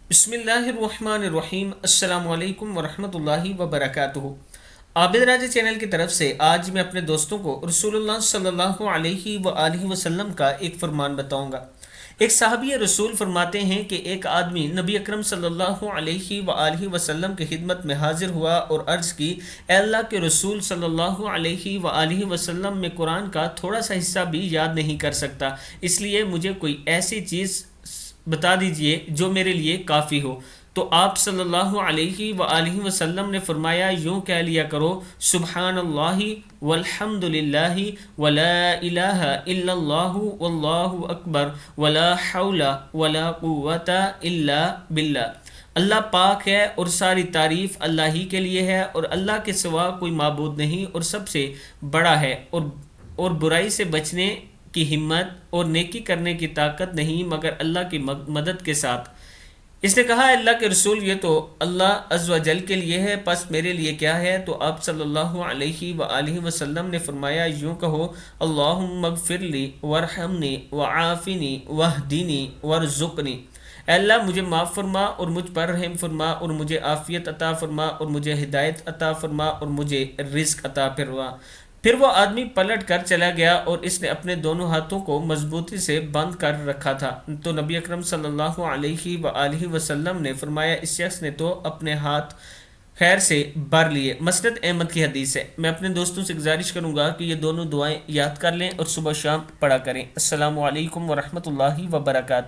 बिस्मिल्लाहिर्रहमानिर्रहीम। अस्सलामु अलैकुम वरहमतुल्लाहि वबरकातुहू। आबिद राजा चैनल की तरफ से आज मैं अपने दोस्तों को रसूलुल्लाह सल्लल्लाहु अलैहि वआलिहि वसल्लम का एक फरमान बताऊंगा। एक साहबी रसूल फरमाते हैं कि एक आदमी नबी अकरम सल्लल्लाहु अलैहि वआलिहि वसल्लम की खिदमत में हाजिर हुआ और अर्ज़ की, "ए अल्लाह के रसूल सल्लल्लाहु अलैहि वआलिहि वसल्लम, में कुरान का थोड़ा सा हिस्सा भी याद नहीं कर सकता, इसलिए मुझे कोई ऐसी चीज़ बता दीजिए जो मेरे लिए काफ़ी हो।" तो आप सल्लल्लाहु अलैहि वआलिहि वसल्लम ने फरमाया, यूँ कह लिया करो, सुब्हानल्लाहि वल्हम्दुलिल्लाहि वला इलाहा इल्लल्लाहु वल्लाहु अकबर वला हौला वला कुव्वता इल्ला बिल्लाह। अल्लाह पाक है और सारी तारीफ़ अल्लाह ही के लिए है, और अल्लाह के सिवा कोई माबूद नहीं और सबसे बड़ा है, और बुराई से बचने की हिम्मत और नेकी करने की ताकत नहीं मगर अल्लाह की मदद के साथ। इसने कहा, अल्लाह के रसूल, ये तो अल्लाह अज़्ज़ व जल के लिए है, बस मेरे लिए क्या है? तो आप सल्लल्लाहु अलैहि वआलिहि वसल्लम ने फरमाया, यूँ कहो, अल्लाहुम्मा ग़फ़िरली वरहमनी वआफ़िनी वहदिनी वरज़ुक़नी। अल्लाह मुझे माफ़ फरमा और मुझ पर रहम फरमा और मुझे आफ़ियत अता फरमा और मुझे हिदायत अता फरमा और मुझे रिज़्क़ अता फरमा। फिर वो आदमी पलट कर चला गया और इसने अपने दोनों हाथों को मजबूती से बंद कर रखा था। तो नबी अकरम सल्लल्लाहु अलैहि वआलिहि वसल्लम ने फरमाया, इस शख्स ने तो अपने हाथ खैर से भर लिए। मसनद अहमद की हदीस है। मैं अपने दोस्तों से गुजारिश करूँगा कि ये दोनों दुआएं याद कर लें और सुबह शाम पढ़ा करें। अस्सलामु अलैकुम वरहमतुल्लाहि वबरकातुहू।